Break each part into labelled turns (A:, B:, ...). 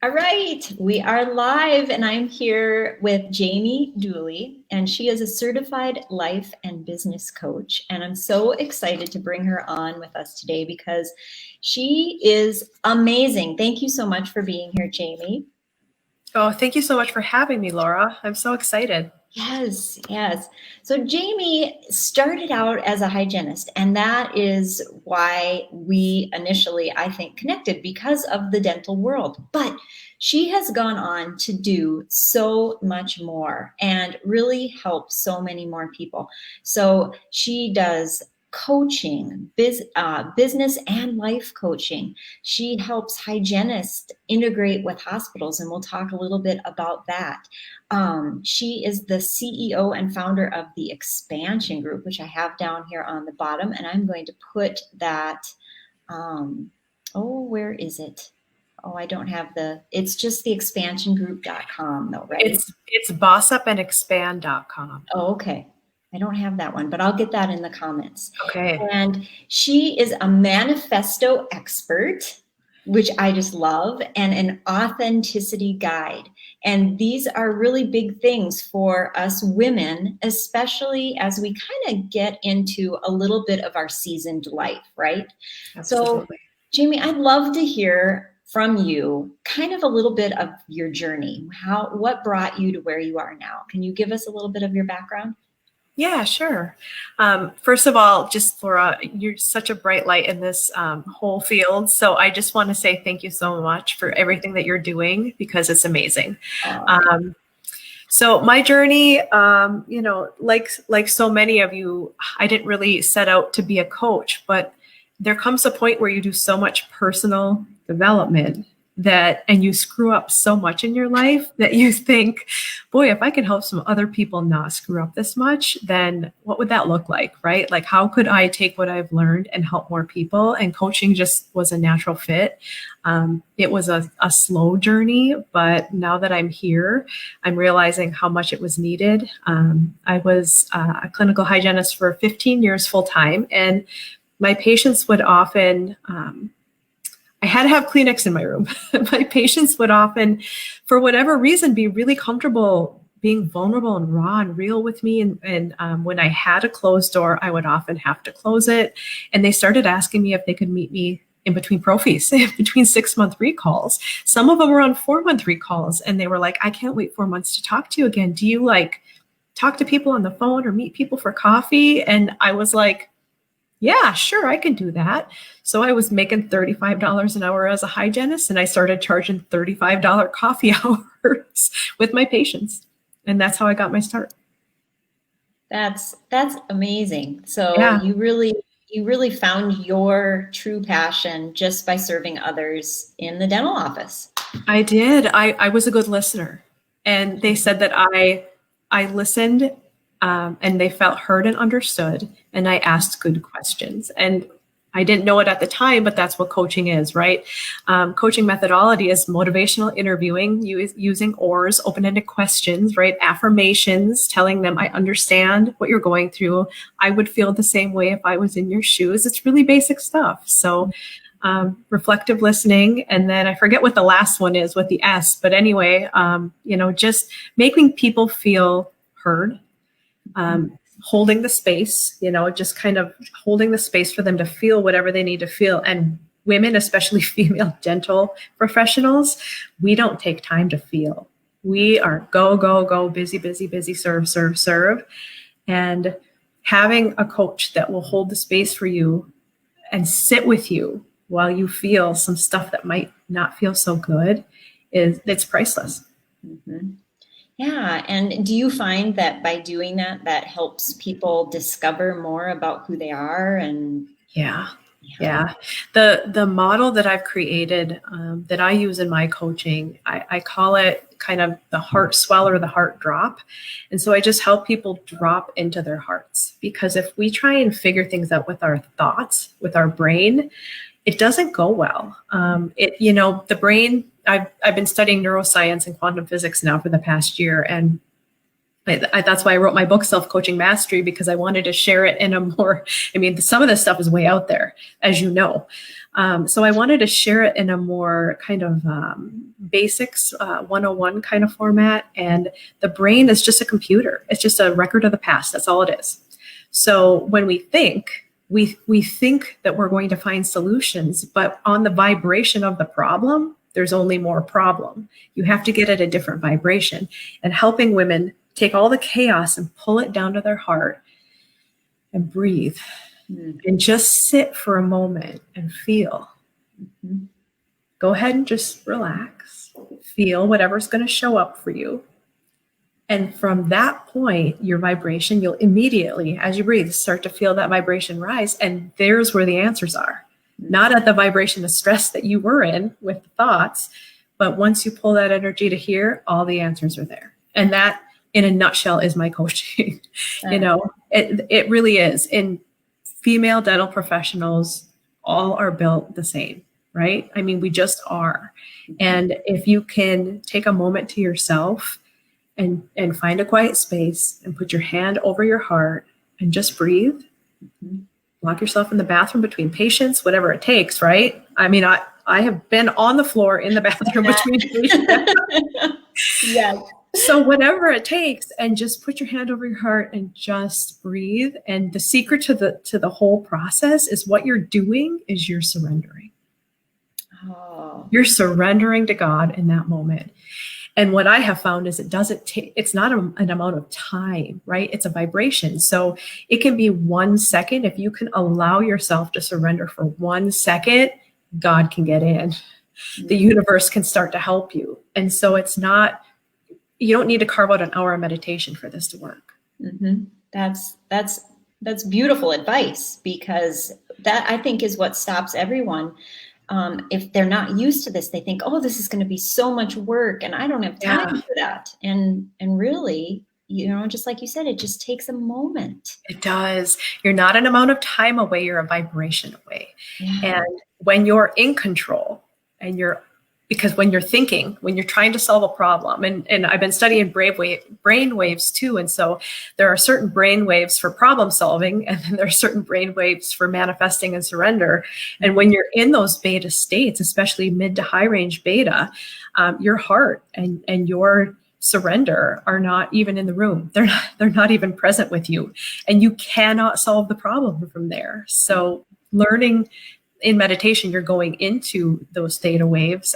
A: All right, we are live, and I'm here with Jamie Dooley, and she is a certified life and business coach. And I'm so excited to bring her on with us today because she is amazing. Thank you so much for being here, Jamie.
B: Oh, thank you so much for having me, Laura. I'm so excited.
A: Yes, yes. So Jamie started out as a hygienist, and that is why we initially, I think, connected because of the dental world. But she has gone on to do so much more and really help so many more people. So she does coaching, business and life coaching. She helps hygienists integrate with hospitals, and we'll talk a little bit about that. She is the CEO and founder of the Expansion Group, which I have down here on the bottom, and I'm going to put that. Where is it? Oh, I don't have it's just the expansiongroup.com though, right?
B: It's bossupandexpand.com.
A: Oh, okay. I don't have that one, but I'll get that in the comments.
B: Okay.
A: And she is a manifesto expert, which I just love, and an authenticity guide. And these are really big things for us women, especially as we kind of get into a little bit of our seasoned life, right?
B: Absolutely.
A: So, Jamie, I'd love to hear from you kind of a little bit of your journey. What brought you to where you are now? Can you give us a little bit of your background?
B: Yeah, sure. First of all, just Laura, you're such a bright light in this whole field. So I just want to say thank you so much for everything that you're doing because it's amazing. So my journey, like so many of you, I didn't really set out to be a coach, but there comes a point where you do so much personal development and you screw up so much in your life that you think, boy, if I could help some other people not screw up this much, then what would that look like, right? Like, how could I take what I've learned and help more people? And coaching just was a natural fit. It was a slow journey, but now that I'm here, I'm realizing how much it was needed. I was a clinical hygienist for 15 years full time, and my patients would often, I had to have Kleenex in my room. My patients would often, for whatever reason, be really comfortable being vulnerable and raw and real with me. And when I had a closed door, I would often have to close it. And they started asking me if they could meet me in between prophies, between 6-month recalls. Some of them were on 4-month recalls. And they were like, I can't wait 4 months to talk to you again. Do you talk to people on the phone or meet people for coffee? And I was like, yeah, sure, I can do that. So I was making $35 an hour as a hygienist, and I started charging $35 coffee hours with my patients. And that's how I got my start.
A: That's amazing. So
B: Yeah.
A: you really found your true passion just by serving others in the dental office.
B: I did. I was a good listener. And they said that I listened, and they felt heard and understood, and I asked good questions. And I didn't know it at the time, but that's what coaching is, right? Coaching methodology is motivational interviewing, using ORs, open-ended questions, right? Affirmations, telling them, I understand what you're going through. I would feel the same way if I was in your shoes. It's really basic stuff. So reflective listening. And then I forget what the last one is with the S, but anyway, just making people feel heard, holding the space, just kind of holding the space for them to feel whatever they need to feel. And women, especially female dental professionals, we don't take time to feel. We are go, go, go, busy, busy, busy, serve, serve, serve. And having a coach that will hold the space for you and sit with you while you feel some stuff that might not feel so good it's priceless.
A: Mm-hmm. Yeah. And do you find that by doing that, that helps people discover more about who they are? And
B: Yeah. The model that I've created that I use in my coaching, I call it kind of the heart swell or the heart drop. And so I just help people drop into their hearts, because if we try and figure things out with our thoughts, with our brain, it doesn't go well. The brain, I've been studying neuroscience and quantum physics now for the past year. And that's why I wrote my book, Self-Coaching Mastery, because I wanted to share it in a more, some of this stuff is way out there, as you know. So I wanted to share it in a more kind of basics 101 kind of format. And the brain is just a computer. It's just a record of the past. That's all it is. So when we think, we think that we're going to find solutions, but on the vibration of the problem, there's only more problem. You have to get at a different vibration. And helping women take all the chaos and pull it down to their heart and breathe and just sit for a moment and feel. Go ahead and just relax. Feel whatever's going to show up for you. And from that point, your vibration, you'll immediately, as you breathe, start to feel that vibration rise. And there's where the answers are. Not at the vibration of stress that you were in with the thoughts, but once you pull that energy to here, all the answers are there. And that, in a nutshell, is my coaching. You know, it really is. And female dental professionals all are built the same, right? I mean, we just are. And if you can take a moment to yourself and find a quiet space and put your hand over your heart and just breathe, lock yourself in the bathroom between patients, whatever it takes, right? I mean, I have been on the floor in the bathroom between patients.
A: Yeah.
B: So whatever it takes, and just put your hand over your heart and just breathe. And the secret to the whole process is what you're doing is you're surrendering.
A: Oh.
B: You're surrendering to God in that moment. And what I have found is it doesn't take, it's not an amount of time, right? It's a vibration. So it can be 1 second. If you can allow yourself to surrender for 1 second, God can get in. The universe can start to help you. And so it's not, you don't need to carve out an hour of meditation for this to work.
A: That's beautiful advice, because that, I think, is what stops everyone. If they're not used to this, they think, oh, this is going to be so much work and I don't have time for that. And really, you know, just like you said, it just takes a moment.
B: It does. You're not an amount of time away, you're a vibration away.
A: Yeah.
B: And when you're in control and because when you're thinking, when you're trying to solve a problem, and I've been studying brain waves too. And so there are certain brain waves for problem solving, and then there are certain brain waves for manifesting and surrender. And when you're in those beta states, especially mid to high range beta, your heart and your surrender are not even in the room. They're not even present with you, and you cannot solve the problem from there. So learning in meditation, you're going into those theta waves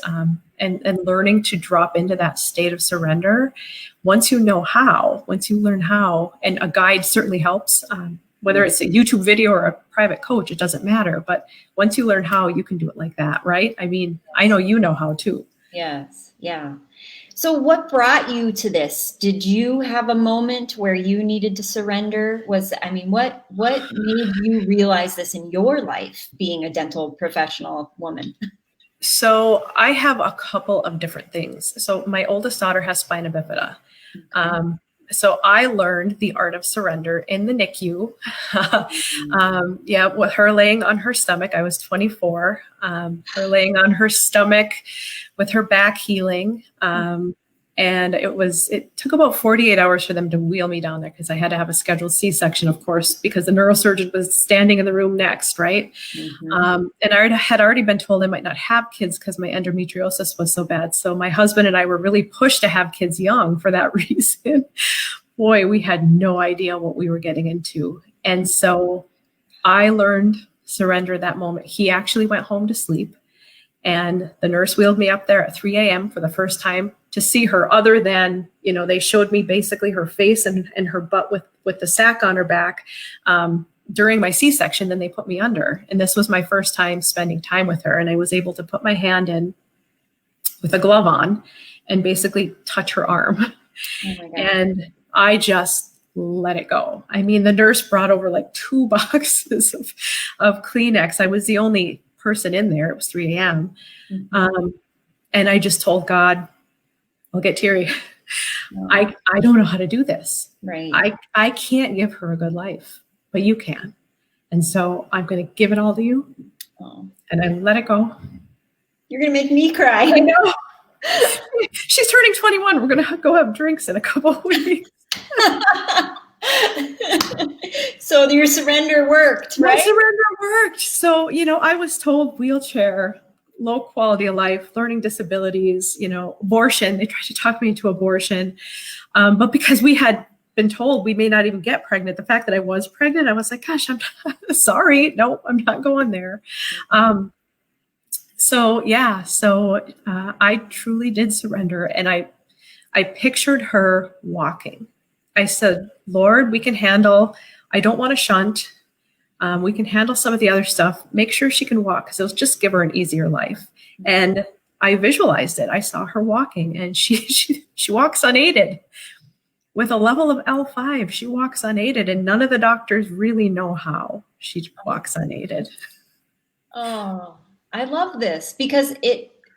B: and learning to drop into that state of surrender. Once you learn how, and a guide certainly helps, whether it's a YouTube video or a private coach, it doesn't matter. But once you learn how, you can do it like that, right? I mean, I know you know how too.
A: Yes. Yeah. So what brought you to this? Did you have a moment where you needed to surrender? What made you realize this in your life, being a dental professional woman?
B: So I have a couple of different things. So my oldest daughter has spina bifida. Okay. So I learned the art of surrender in the NICU. With her laying on her stomach. I was 24. Her laying on her stomach with her back healing. And it took about 48 hours for them to wheel me down there, because I had to have a scheduled C-section, of course, because the neurosurgeon was standing in the room next, right? And I had already been told I might not have kids because my endometriosis was so bad. So my husband and I were really pushed to have kids young for that reason. Boy, we had no idea what we were getting into. And so I learned surrender that moment. He actually went home to sleep, and the nurse wheeled me up there at 3 a.m. for the first time to see her, other than, they showed me basically her face and her butt with the sack on her back during my C-section. Then they put me under. And this was my first time spending time with her. And I was able to put my hand in with a glove on and basically touch her arm. Oh my God. And I just let it go. I mean, the nurse brought over like 2 boxes of Kleenex. I was the only person in there. It was 3 a.m. And I just told God, I'll get teary. Oh. I don't know how to do this.
A: Right.
B: I can't give her a good life, but you can. And so I'm going to give it all to you. Oh. And I let it go.
A: You're going to make me cry.
B: I know. She's turning 21. We're going to go have drinks in a couple of weeks.
A: So your surrender worked,
B: My
A: right?
B: surrender worked. So, I was told wheelchair, low quality of life, learning disabilities, abortion. They tried to talk me into abortion. But because we had been told we may not even get pregnant, the fact that I was pregnant, I was like, gosh, I'm sorry. No, I'm not going there. So I truly did surrender. And I pictured her walking. I said, Lord, we can handle, I don't want to shunt. We can handle some of the other stuff. Make sure she can walk, because it'll just give her an easier life. And I visualized it. I saw her walking, and she walks unaided. With a level of L5, she walks unaided, and none of the doctors really know how she walks unaided.
A: Oh, I love this because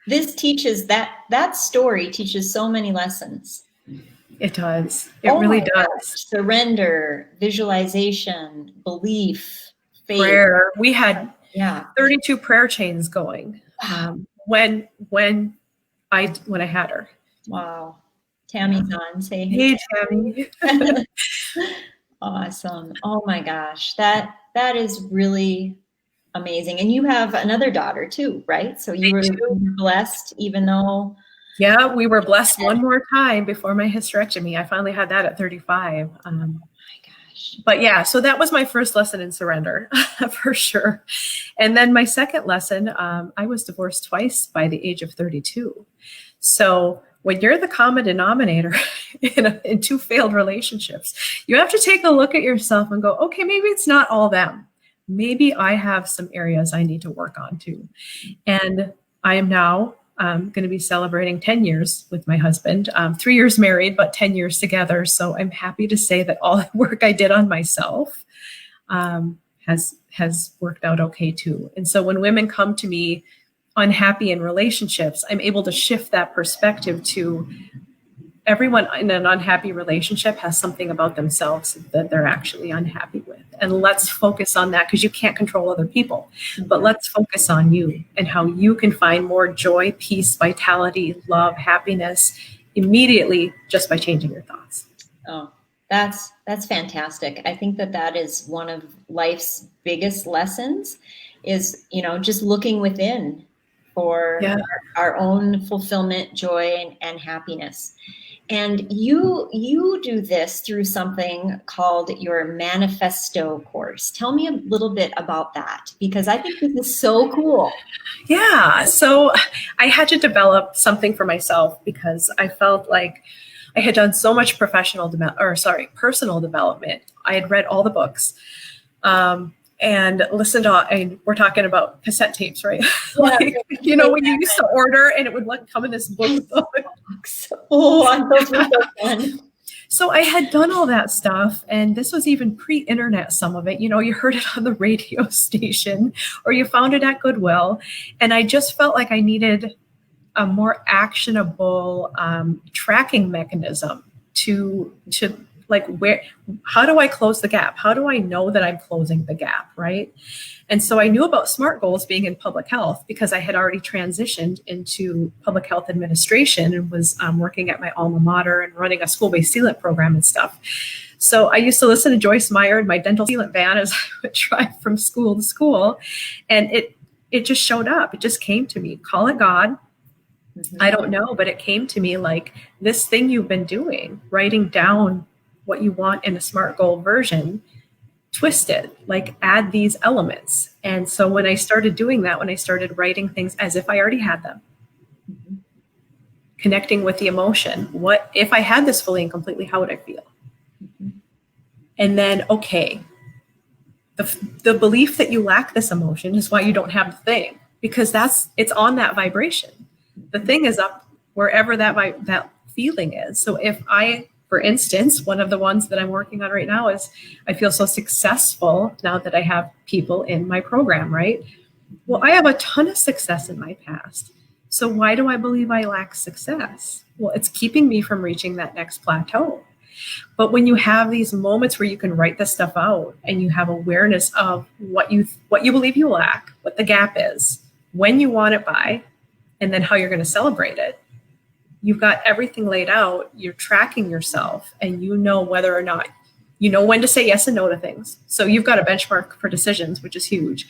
A: this teaches that story teaches so many lessons.
B: It does. It really does.
A: Gosh. Surrender, visualization, belief, faith.
B: Prayer. We had 32 prayer chains going when I had her.
A: Wow. Tammy's on. Say
B: hey, Tammy.
A: Awesome. Oh my gosh. That is really amazing. And you have another daughter too, right? So you were blessed, even though.
B: Yeah, we were blessed one more time before my hysterectomy. I finally had that at 35. Oh my gosh. But yeah, so that was my first lesson in surrender for sure. And then my second lesson, I was divorced twice by the age of 32. So when you're the common denominator in two failed relationships, you have to take a look at yourself and go, okay, maybe it's not all them. Maybe I have some areas I need to work on too. And I am now going to be celebrating 10 years with my husband, 3 years married, but 10 years together. So I'm happy to say that all the work I did on myself has worked out okay too. And so when women come to me unhappy in relationships, I'm able to shift that perspective to everyone in an unhappy relationship has something about themselves that they're actually unhappy with. And let's focus on that, because you can't control other people, but let's focus on you and how you can find more joy, peace, vitality, love, happiness immediately just by changing your thoughts.
A: Oh, that's fantastic. I think that is one of life's biggest lessons is, just looking within for our own fulfillment, joy, and happiness. And you do this through something called your Manifesto course. Tell me a little bit about that, because I think this is so cool.
B: Yeah. So I had to develop something for myself because I felt like I had done so much personal development. I had read all the books. And listened to, and we're talking about cassette tapes, right? When you used to order and it would come in this book.
A: Oh, those were so fun.
B: So I had done all that stuff, and this was even pre-internet, some of it. You heard it on the radio station or you found it at Goodwill. And I just felt like I needed a more actionable tracking mechanism to how do I close the gap? How do I know that I'm closing the gap, right? And so I knew about SMART goals being in public health because I had already transitioned into public health administration and was working at my alma mater and running a school-based sealant program and stuff. So I used to listen to Joyce Meyer in my dental sealant van as I would drive from school to school. And it just showed up. It just came to me. Call it God. I don't know, but it came to me like this thing you've been doing, writing down what you want in a SMART goal version, twist it, like add these elements. And so when I started doing that, when I started writing things as if I already had them, connecting with the emotion, what if I had this fully and completely, how would I feel? And then, okay, the belief that you lack this emotion is why you don't have the thing, because it's on that vibration. The thing is up wherever that feeling is. So if for instance, one of the ones that I'm working on right now is I feel so successful now that I have people in my program, right? Well, I have a ton of success in my past. So why do I believe I lack success? Well, it's keeping me from reaching that next plateau. But when you have these moments where you can write this stuff out and you have awareness of what you believe you lack, what the gap is, when you want it by, and then how you're going to celebrate it, you've got everything laid out, you're tracking yourself, and you know whether or not You know when to say yes and no to things. So you've got a benchmark for decisions, which is huge.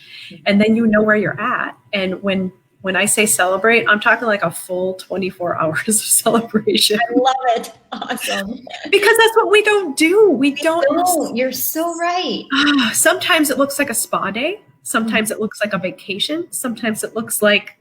B: And then you know where you're at. And when I say celebrate, I'm talking like a full 24 hours of celebration.
A: I love it. Awesome.
B: Because that's what we don't do. We don't.
A: You're so right.
B: Sometimes it looks like a spa day. Sometimes it looks like a vacation. Sometimes it looks like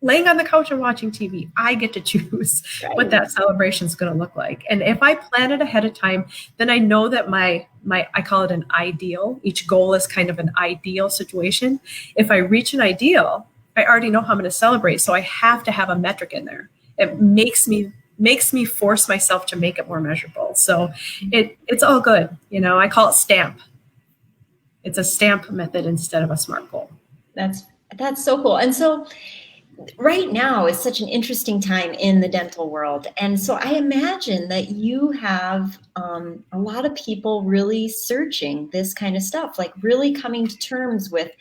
B: laying on the couch and watching TV. I get to choose what that celebration is going to look like. And if I plan it ahead of time, then I know that my I call it an ideal. Each goal is kind of an ideal situation. If I reach an ideal, I already know how I'm going to celebrate. So I have to have a metric in there. It makes me force myself to make it more measurable. So it's all good. I call it stamp. It's a stamp method instead of a SMART goal.
A: That's so cool. And so right now is such an interesting time in the dental world. And so I imagine that you have a lot of people really searching this kind of stuff, like really coming to terms with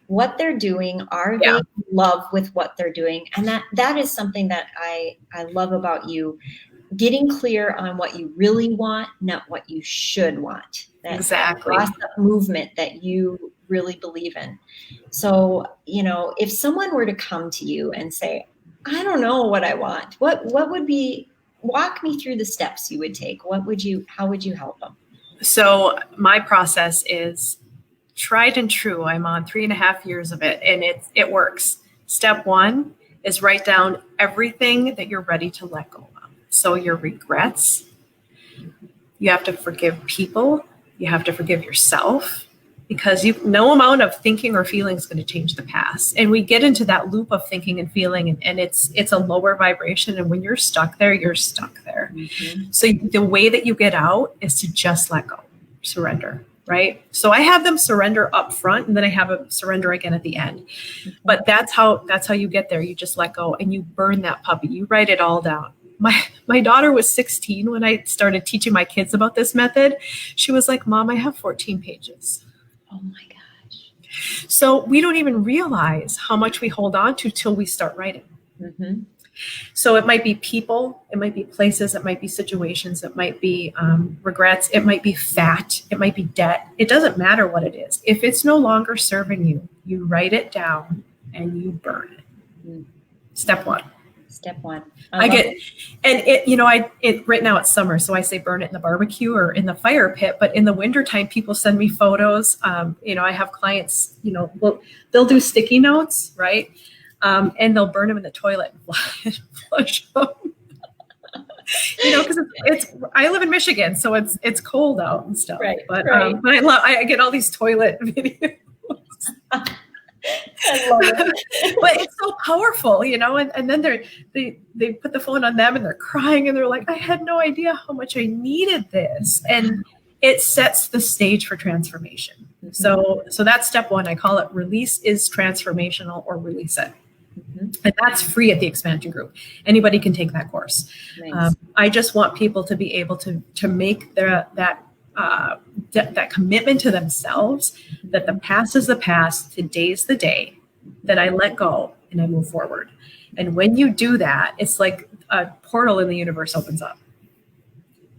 A: what they're doing. Are they in love with what they're doing? And that is something that I love about you, getting clear on what you really want, not what you should want.
B: Exactly.
A: That movement that you really believe in. So, if someone were to come to you and say, I don't know what I want, what would be, walk me through the steps you would take. How would you help them?
B: So my process is tried and true. I'm on 3.5 years of it, and it works. Step 1 is write down everything that you're ready to let go of. So your regrets, you have to forgive people, you have to forgive yourself, because no amount of thinking or feeling is going to change the past. And we get into that loop of thinking and feeling, and it's a lower vibration. And when you're stuck there, you're stuck there. Mm-hmm. So the way that you get out is to just let go, surrender. Right. So I have them surrender up front, and then I have a surrender again at the end. Mm-hmm. But that's how you get there. You just let go and you burn that puppy. You write it all down. My daughter was 16 when I started teaching my kids about this method. She was like, Mom, I have 14 pages.
A: Oh my gosh.
B: So we don't even realize how much we hold on to till we start writing. Mm-hmm. So it might be people, it might be places, it might be situations, it might be regrets, it might be fat, it might be debt. It doesn't matter what it is. If it's no longer serving you, you write it down and you burn it. Mm. Step 1. Right now it's summer, so I say burn it in the barbecue or in the fire pit. But in the wintertime, people send me photos. I have clients, they'll do sticky notes, right? And they'll burn them in the toilet and flush them. Because I live in Michigan, so it's cold out and stuff. Right. But I get all these toilet videos. I love it. But it's so powerful, and then they put the phone on them and they're crying and they're like, I had no idea how much I needed this. And it sets the stage for transformation. Mm-hmm. So that's step 1. I call it release is transformational, or release it. Mm-hmm. And that's free at the expansion group. Anybody can take that course. Nice. I just want people to be able to make that commitment to themselves, that the past is the past, today's the day, that I let go and I move forward. And when you do that, it's like a portal in the universe opens up.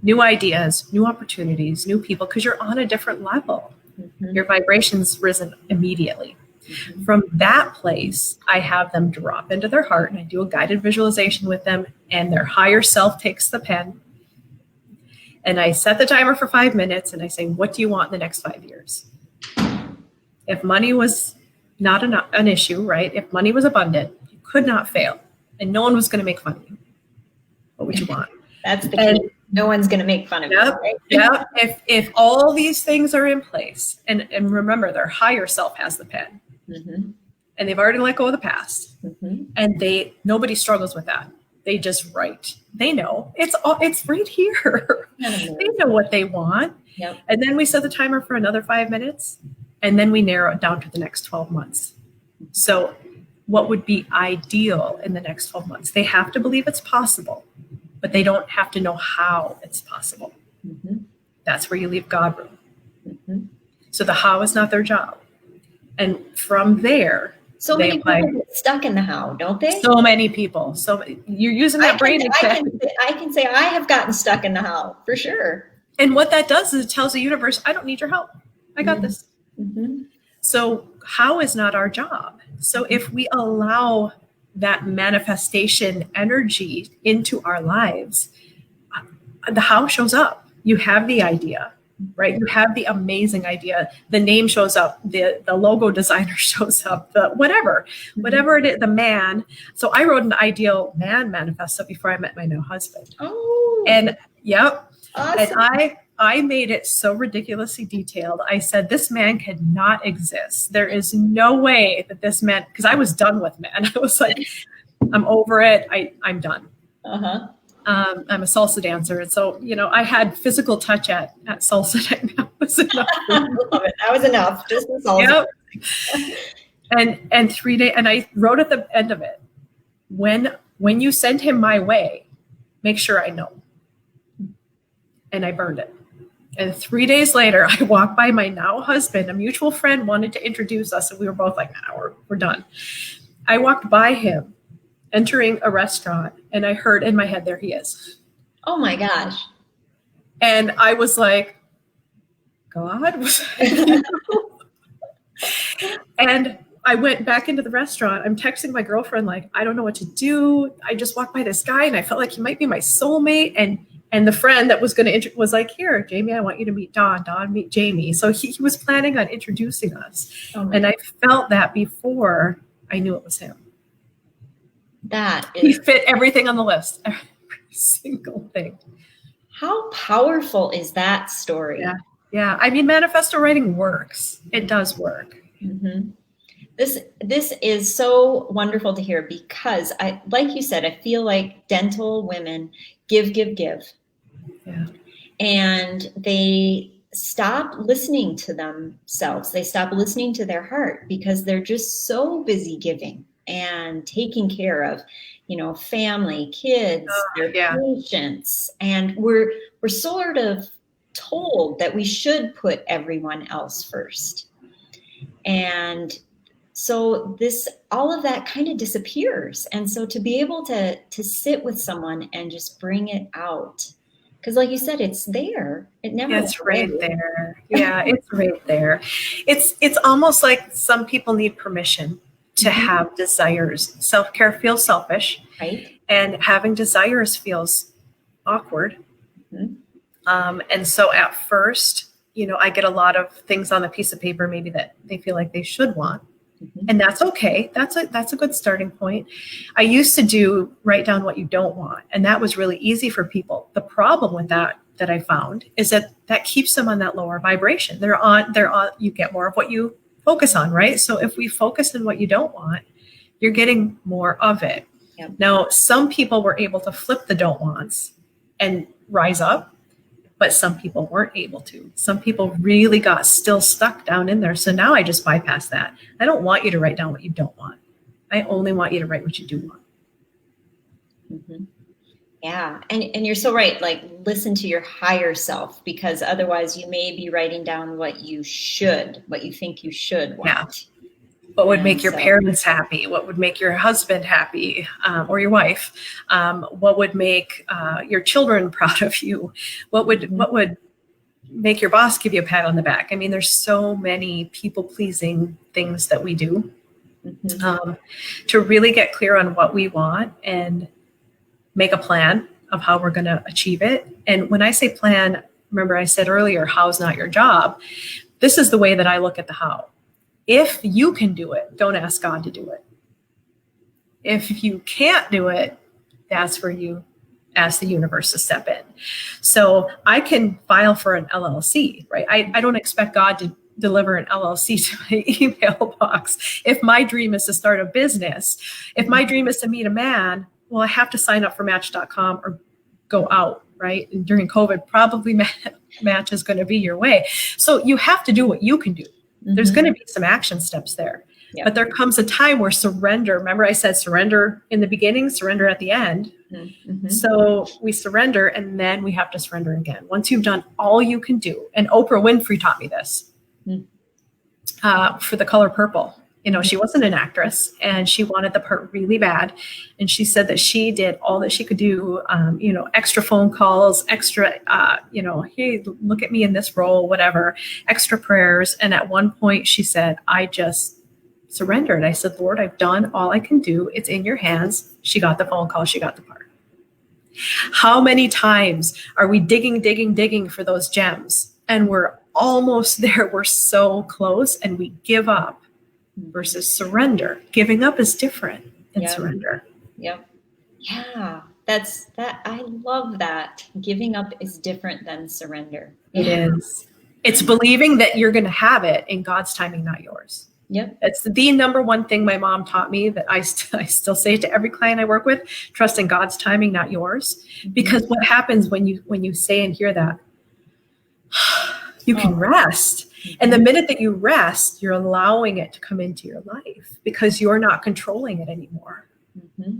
B: New ideas, new opportunities, new people, because you're on a different level. Mm-hmm. Your vibration's risen immediately. Mm-hmm. From that place, I have them drop into their heart, and I do a guided visualization with them, and their higher self takes the pen. And I set the timer for 5 minutes, and I say, what do you want in the next 5 years? If money was not an issue, right? If money was abundant, you could not fail, and no one was going to make fun of you. What would you want?
A: That's the key. No one's going to make fun of you. Right?
B: Yeah. If all these things are in place, and remember, their higher self has the pen, mm-hmm. and they've already let go of the past, mm-hmm. and nobody struggles with that. They just write. They know it's right here. They know what they want. Yep. And then we set the timer for another 5 minutes, and then we narrow it down to the next 12 months. So what would be ideal in the next 12 months? They have to believe it's possible, but they don't have to know how it's possible. Mm-hmm. That's where you leave God room. Mm-hmm. So the how is not their job. And from there,
A: so many people get stuck in the how, don't they?
B: So many people. So you're using that brain.
A: I can say I have gotten stuck in the how, for sure.
B: And what that does is it tells the universe, I don't need your help. I got this.
A: Mm-hmm.
B: So how is not our job? So if we allow that manifestation energy into our lives, the how shows up. You have the idea, right? You have the amazing idea. The name shows up. The logo designer shows up. The whatever it is, the man. So I wrote an ideal man manifesto before I met my new husband.
A: Oh,
B: And yep.
A: awesome.
B: And I made it so ridiculously detailed. I said, this man cannot exist. There is no way that this man, because I was done with men. I was like, I'm over it. I'm done.
A: Uh-huh.
B: I'm a salsa dancer. And so, I had physical touch at salsa night. That was enough.
A: I love it. That was enough. Just the salsa.
B: Yep. And 3 days, and I wrote at the end of it, when you send him my way, make sure I know. And I burned it. And 3 days later, I walked by my now husband. A mutual friend wanted to introduce us, and we were both like, nah, we're done. I walked by him entering a restaurant, and I heard in my head, there he is.
A: Oh my gosh.
B: And I was like, God? And I went back into the restaurant. I'm texting my girlfriend, like, I don't know what to do. I just walked by this guy, and I felt like he might be my soulmate. And the friend that was going to was like, here, Jamie, I want you to meet Don. Don, meet Jamie. So he was planning on introducing us.
A: Oh
B: and I felt that before I knew it was him. He
A: He
B: fit everything on the list. Every single thing.
A: How powerful is that story?
B: Yeah. I mean, manifesto writing works. It does work.
A: Mm-hmm. This is so wonderful to hear because like you said, I feel like dental women give.
B: Yeah.
A: And they stop listening to themselves. They stop listening to their heart because they're just so busy giving and taking care of, family, kids, their patients. And we're sort of told that we should put everyone else first. And so all of that kind of disappears. And so to be able to sit with someone and just bring it out, because like you said, it's there. It never.
B: It's right there. Yeah, it's right there. It's almost like some people need permission to have desires. Self-care feels selfish,
A: right?
B: And having desires feels awkward. Mm-hmm. And so at first, I get a lot of things on a piece of paper, maybe that they feel like they should want. Mm-hmm. And that's okay. That's a good starting point. I used to write down what you don't want. And that was really easy for people. The problem with that I found is that keeps them on that lower vibration. They're on, you get more of what you focus on, right? So if we focus on what you don't want, you're getting more of it. Yep. Now, some people were able to flip the don't wants and rise up, but some people weren't able to. Some people really got still stuck down in there. So now I just bypass that. I don't want you to write down what you don't want. I only want you to write what you do want.
A: Mm-hmm. Yeah. And you're so right. Like, listen to your higher self, because otherwise you may be writing down what you think you should want.
B: Yeah. What would make your parents happy? What would make your husband happy, or your wife? What would make your children proud of you? What would make your boss give you a pat on the back? I mean, there's so many people-pleasing things that we do. Mm-hmm. To really get clear on what we want and make a plan of how we're going to achieve it. And when I say plan, remember I said earlier, how's not your job. This is the way that I look at the how. If you can do it, don't ask God to do it. If you can't do it, that's where you ask the universe to step in. So I can file for an LLC, right? I don't expect God to deliver an LLC to my email box. If my dream is to start a business, if my dream is to meet a man, well, I have to sign up for Match.com or go out, right? And during COVID, probably Match is going to be your way. So you have to do what you can do. Mm-hmm. There's going to be some action steps there. Yep. But there comes a time where surrender, remember I said surrender in the beginning, surrender at the end. Mm-hmm. So we surrender, and then we have to surrender again. Once you've done all you can do, and Oprah Winfrey taught me this, for The Color Purple. She wasn't an actress, and she wanted the part really bad. And she said that she did all that she could do, extra phone calls, extra, hey, look at me in this role, whatever, extra prayers. And at one point she said, I just surrendered. I said, Lord, I've done all I can do. It's in your hands. She got the phone call. She got the part. How many times are we digging for those gems, and we're almost there? We're so close, and we give up versus surrender. Giving up is different than surrender.
A: Yep. Yeah. I love that. Giving up is different than surrender.
B: It is. It's believing that you're going to have it in God's timing, not yours.
A: Yep.
B: That's the number one thing my mom taught me that I still say to every client I work with: trust in God's timing, not yours. Because what happens when you say and hear that, you can rest. And the minute that you rest, you're allowing it to come into your life because you're not controlling it anymore.
A: Mm-hmm.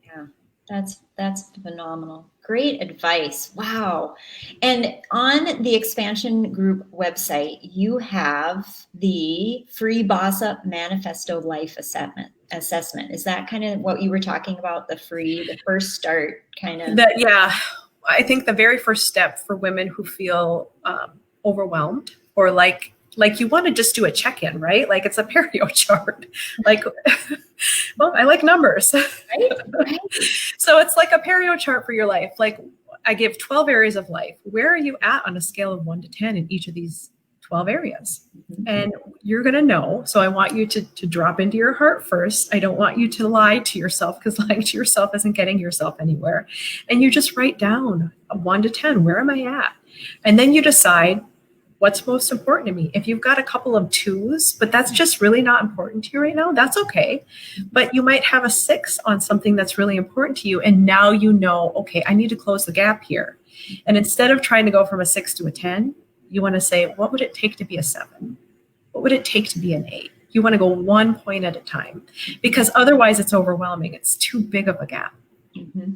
A: Yeah, that's phenomenal. Great advice. Wow. And on the Expansion Group website, you have the free Boss Up Manifesto Life Assessment. Is that kind of what you were talking about? The first start kind of?
B: I think the very first step for women who feel overwhelmed, or like you want to just do a check-in, right? Like it's a perio chart. Like, well, I like numbers.
A: Right.
B: So it's like a perio chart for your life. Like I give 12 areas of life. Where are you at on a scale of 1 to 10 in each of these 12 areas? Mm-hmm. And you're going to know. So I want you to drop into your heart first. I don't want you to lie to yourself, because lying to yourself isn't getting yourself anywhere. And you just write down a 1 to 10. Where am I at? And then you decide what's most important to me. If you've got a couple of 2s, but that's just really not important to you right now, that's okay. But you might have a 6 on something that's really important to you. And now you know, okay, I need to close the gap here. And instead of trying to go from a 6 to a 10, you want to say, what would it take to be a 7? What would it take to be an 8? You want to go 1 point at a time, because otherwise it's overwhelming. It's too big of a gap.
A: Mm-hmm.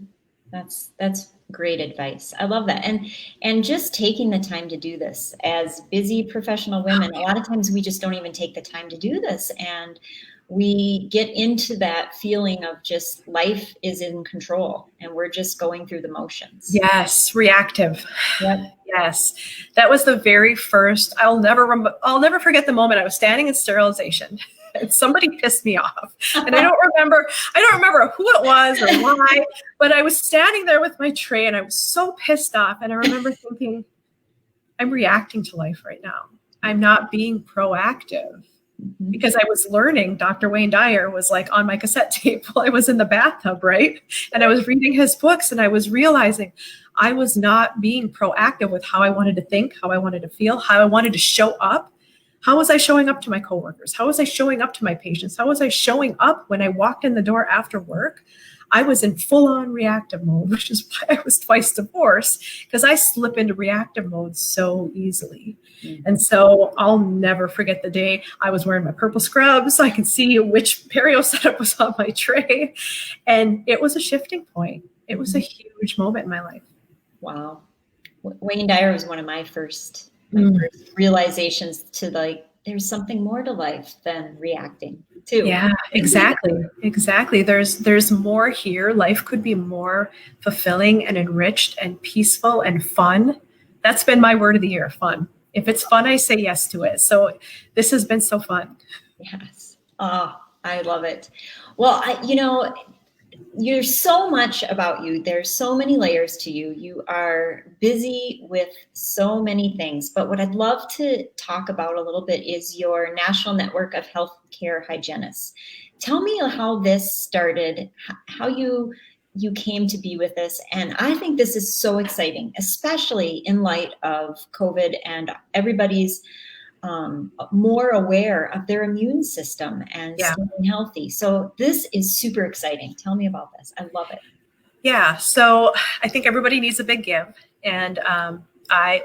A: That's great advice. I love that. And just taking the time to do this as busy professional women, a lot of times we just don't even take the time to do this. And we get into that feeling of just life is in control and we're just going through the motions.
B: Yes. Reactive.
A: Yep.
B: Yes. That was the very first, I'll never forget the moment I was standing in sterilization. And somebody pissed me off, and I don't remember who it was or why, but I was standing there with my tray and I was so pissed off. And I remember thinking, I'm reacting to life right now. I'm not being proactive, because I was learning. Dr. Wayne Dyer was like on my cassette tape while I was in the bathtub, right? And I was reading his books, and I was realizing I was not being proactive with how I wanted to think, how I wanted to feel, how I wanted to show up. How was I showing up to my coworkers? How was I showing up to my patients? How was I showing up when I walked in the door after work? I was in full-on reactive mode, which is why I was twice divorced, because I slip into reactive mode so easily. Mm-hmm. And so I'll never forget the day I was wearing my purple scrubs. I can see which perio setup was on my tray. And it was a shifting point. It was a huge moment in my life.
A: Wow. Wayne Dyer was one of my first realizations to, like, there's something more to life than reacting to.
B: Yeah, exactly. There's more here. Life could be more fulfilling and enriched and peaceful and fun. That's been my word of the year, fun. If it's fun, I say yes to it. So this has been so fun.
A: Yes. Oh, I love it. Well, there's so much about you. There's so many layers to you. You are busy with so many things. But what I'd love to talk about a little bit is your National Network of Healthcare Hygienists. Tell me how this started, how you came to be with this. And I think this is so exciting, especially in light of COVID and everybody's more aware of their immune system and staying healthy. So this is super exciting. Tell me about this. I love it.
B: Yeah. So I think everybody needs a big give. And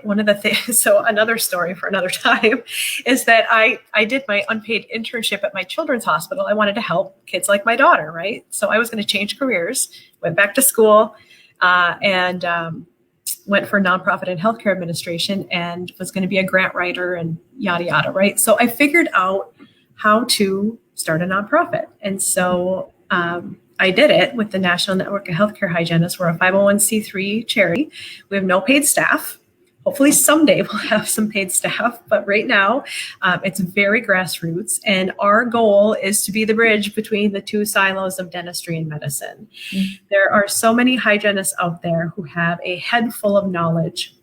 B: one of the things, so another story for another time, is that I did my unpaid internship at my children's hospital. I wanted to help kids like my daughter, right? So I was going to change careers, went back to school, and went for nonprofit and healthcare administration, and was going to be a grant writer and yada, yada, right? So I figured out how to start a nonprofit. And so I did it with the National Network of Healthcare Hygienists. We're a 501c3 charity. We have no paid staff. Hopefully someday we'll have some paid staff, but right now it's very grassroots. And our goal is to be the bridge between the two silos of dentistry and medicine. Mm-hmm. There are so many hygienists out there who have a head full of knowledge,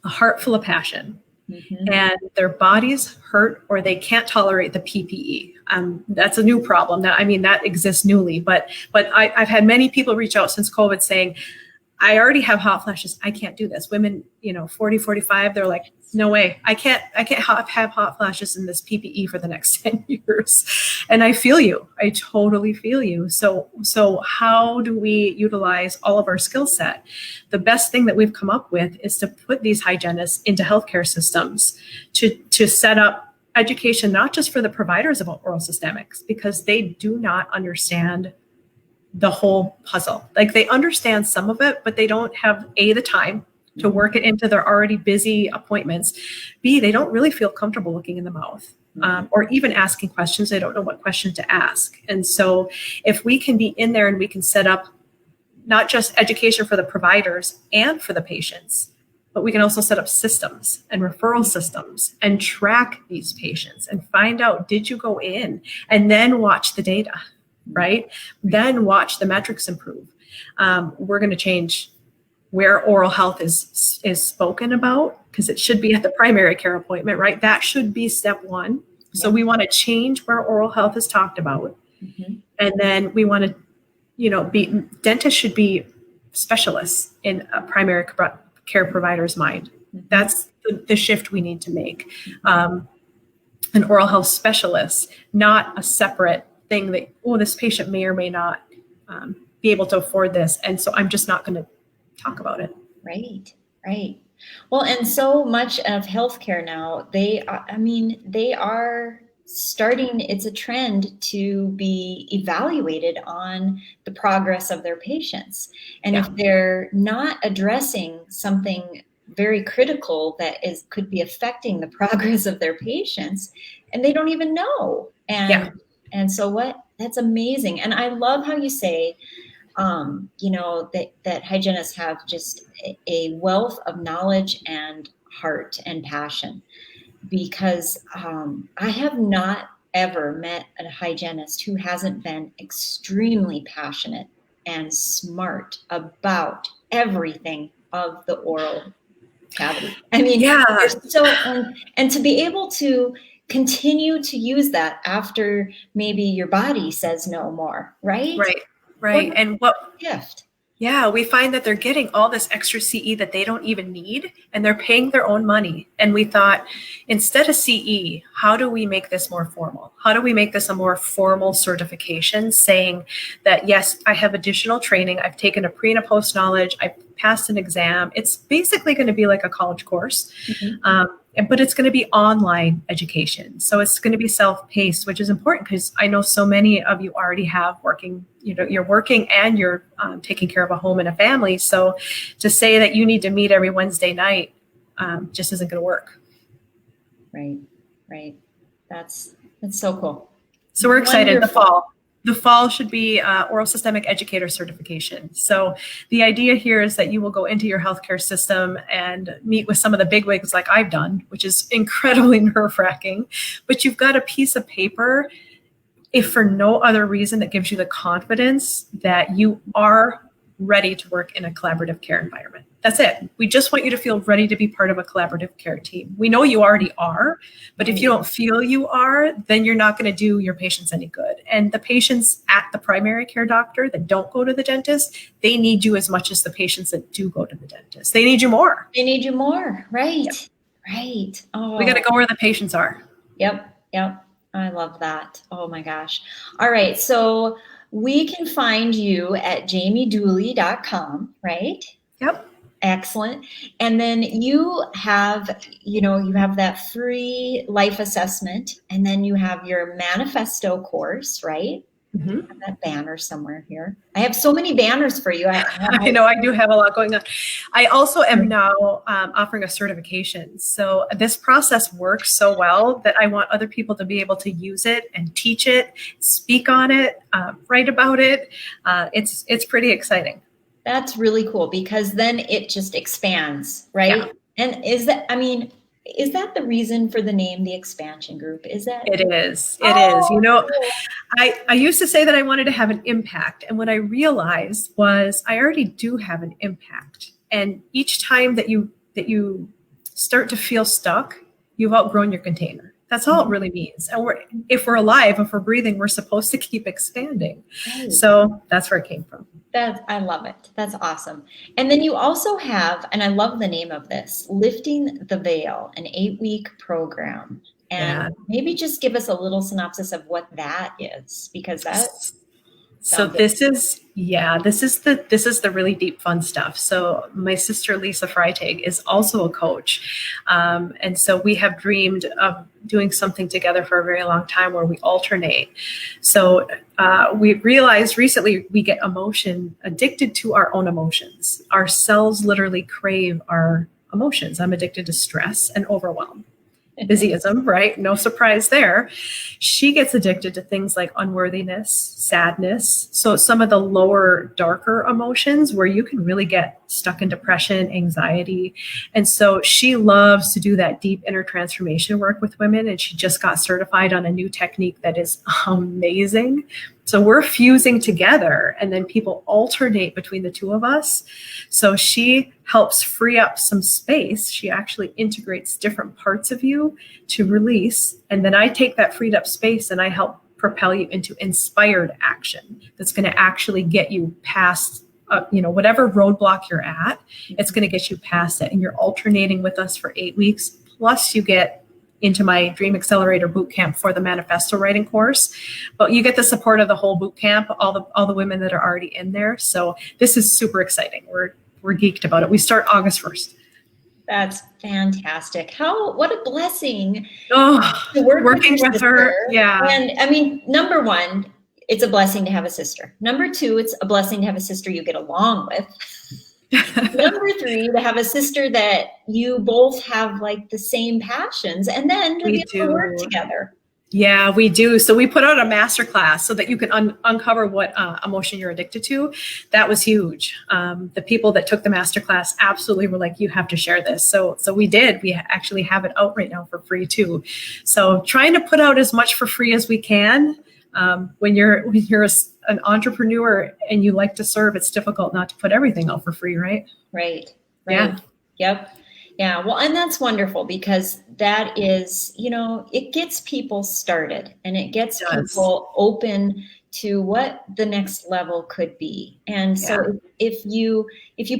B: a heart full of passion, mm-hmm. and their bodies hurt or they can't tolerate the PPE. That's a new problem. That exists newly, but I've had many people reach out since COVID saying, I already have hot flashes. I can't do this. Women, 40, 45, they're like, no way. I can't have hot flashes in this PPE for the next 10 years. And I feel you. I totally feel you. So how do we utilize all of our skill set? The best thing that we've come up with is to put these hygienists into healthcare systems to set up education, not just for the providers of oral systemics, because they do not understand the whole puzzle. Like they understand some of it, but they don't have the time to work it into their already busy appointments. B, they don't really feel comfortable looking in the mouth or even asking questions. They don't know what question to ask. And so if we can be in there and we can set up not just education for the providers and for the patients, but we can also set up systems and referral systems and track these patients and find out, did you go in, and then watch the data. Right? Then watch the metrics improve. We're going to change where oral health is spoken about, because it should be at the primary care appointment, right? That should be step one. Yeah. So we want to change where oral health is talked about. Mm-hmm. And then we want to, dentists should be specialists in a primary care provider's mind. Mm-hmm. That's the shift we need to make. An oral health specialist, not a separate thing that, this patient may or may not be able to afford this. And so I'm just not going to talk about it.
A: Right. Well, and so much of healthcare now, they are starting, it's a trend to be evaluated on the progress of their patients. And if they're not addressing something very critical that could be affecting the progress of their patients, and they don't even know. And so that's amazing. And I love how you say, that hygienists have just a wealth of knowledge and heart and passion, because I have not ever met a hygienist who hasn't been extremely passionate and smart about everything of the oral cavity. And to be able to continue to use that after maybe your body says no more, right?
B: Right. And what
A: gift?
B: Yeah, we find that they're getting all this extra CE that they don't even need, and they're paying their own money. And we thought, instead of CE, how do we make this more formal? How do we make this a more formal certification, saying that, yes, I have additional training. I've taken a pre and a post knowledge. I've passed an exam. It's basically going to be like a college course. Mm-hmm. But it's going to be online education. So it's going to be self-paced, which is important because I know so many of you already have working, you're working and you're taking care of a home and a family. So to say that you need to meet every Wednesday night just isn't going to work.
A: Right. That's so cool.
B: So we're excited. Wonderful. The fall should be oral systemic educator certification. So the idea here is that you will go into your healthcare system and meet with some of the bigwigs like I've done, which is incredibly nerve-wracking. But you've got a piece of paper, if for no other reason, that gives you the confidence that you are ready to work in a collaborative care environment. That's it. We just want you to feel ready to be part of a collaborative care team. We know you already are, but if you don't feel you are, then you're not going to do your patients any good. And the patients at the primary care doctor that don't go to the dentist, they need you as much as the patients that do go to the dentist. They need you more.
A: Right.
B: Yep.
A: Right. Oh.
B: We got to go where the patients are.
A: Yep. I love that. Oh my gosh. All right. So we can find you at jamiedooley.com, right?
B: Yep.
A: Excellent. And then you have that free life assessment, and then you have your Manifesto course, right?
B: Mhm.
A: I have that banner somewhere here. I have so many banners for you.
B: I know I do have a lot going on. I also am now offering a certification. So this process works so well that I want other people to be able to use it and teach it, speak on it, write about it. It's pretty exciting.
A: That's really cool because then it just expands, right?
B: Yeah.
A: And is that the reason for the name, the expansion group? Is that?
B: It is. It is.
A: Oh, cool.
B: I used to say that I wanted to have an impact. And what I realized was I already do have an impact. And each time that you start to feel stuck, you've outgrown your container. That's all it really means. And if we're alive, if we're breathing, we're supposed to keep expanding.
A: Right.
B: So that's where it came from.
A: I love it. That's awesome. And then you also have, and I love the name of this, Lifting the Veil, an 8-week program. And maybe just give us a little synopsis of what that is, because that.
B: So this is the really deep fun stuff. So my sister Lisa Freitag is also a coach, and so we have dreamed of doing something together for a very long time where we alternate. So we realized recently we get addicted to our own emotions. Our cells literally crave our emotions. I'm addicted to stress and overwhelm. Busyism, right? No surprise there. She gets addicted to things like unworthiness, sadness. So some of the lower, darker emotions where you can really get stuck in depression, anxiety. And so she loves to do that deep inner transformation work with women. And she just got certified on a new technique that is amazing. So we're fusing together and then people alternate between the two of us. So she helps free up some space. She actually integrates different parts of you to release. And then I take that freed up space and I help propel you into inspired action that's going to actually get you past whatever roadblock you're at. It's going to get you past it. And you're alternating with us for 8 weeks. Plus you get into my Dream Accelerator Bootcamp for the Manifesto writing course, but you get the support of the whole bootcamp, all the women that are already in there. So this is super exciting. We're geeked about it. We start August 1st.
A: That's fantastic. What a blessing
B: to work working with her. Yeah.
A: And I mean, number one, it's a blessing to have a sister. Number two, it's a blessing to have a sister you get along with. Number three, to have a sister that you both have like the same passions, and then to be able to work together.
B: Yeah, we do. So we put out a masterclass so that you can uncover what emotion you're addicted to. That was huge. The people that took the masterclass absolutely were like, you have to share this. So we did. We actually have it out right now for free too. So trying to put out as much for free as we can. When you're an entrepreneur and you like to serve, it's difficult not to put everything out for free, right?
A: Right.
B: Yeah.
A: Yep. Yeah. Well, and that's wonderful because that is, it gets people started and it gets people open to what the next level could be. And so if you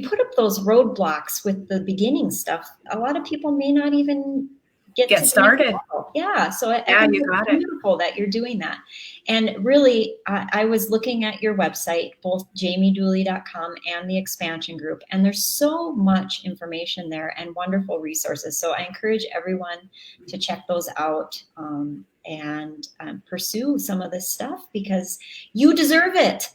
A: put up those roadblocks with the beginning stuff, a lot of people may not even get started. Yeah. So I think it's beautiful that you're doing that. And really, I was looking at your website, both jamiedooley.com and the expansion group, and there's so much information there and wonderful resources. So I encourage everyone to check those out and pursue some of this stuff because you deserve it.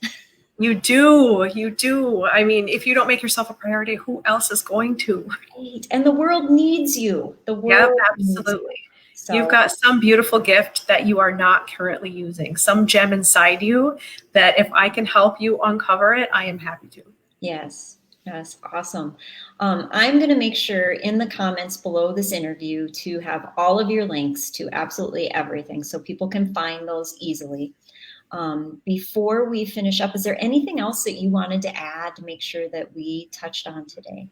B: You do. You do. I mean, if you don't make yourself a priority, who else is going to?
A: Right. And the world needs you. The world
B: absolutely. So, you've got some beautiful gift that you are not currently using, some gem inside you that if I can help you uncover it, I am happy to.
A: Yes. Awesome. I'm going to make sure in the comments below this interview to have all of your links to absolutely everything so people can find those easily. Before we finish up, is there anything else that you wanted to add to make sure that we touched on today?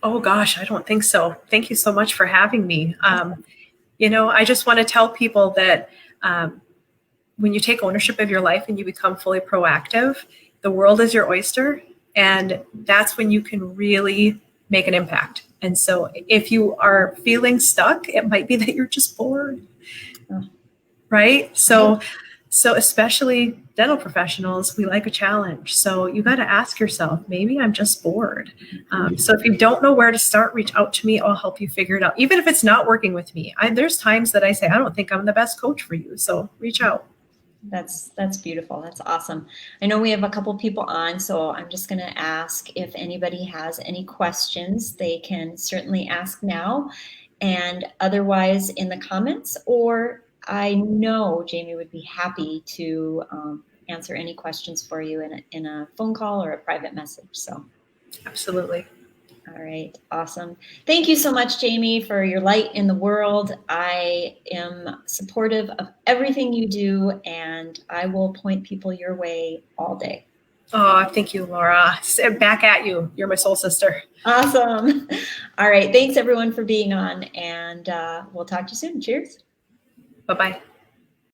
B: Oh gosh, I don't think so. Thank you so much for having me. I just want to tell people that when you take ownership of your life and you become fully proactive, the world is your oyster. And that's when you can really make an impact. And so if you are feeling stuck, it might be that you're just bored, right? So especially dental professionals, we like a challenge. So you got to ask yourself, maybe I'm just bored. So if you don't know where to start, reach out to me. I'll help you figure it out. Even if it's not working with me, there's times that I say, I don't think I'm the best coach for you. So reach out.
A: That's beautiful. That's awesome. I know we have a couple people on, so I'm just going to ask if anybody has any questions. They can certainly ask now, and otherwise in the comments, or I know Jamie would be happy to answer any questions for you in a phone call or a private message. So.
B: Absolutely.
A: All right, awesome. Thank you so much, Jamie, for your light in the world. I am supportive of everything you do, and I will point people your way all day.
B: Oh, thank you, Laura. Back at you. You're my soul sister.
A: Awesome. All right, thanks everyone for being on, and we'll talk to you soon. Cheers.
B: Bye-bye.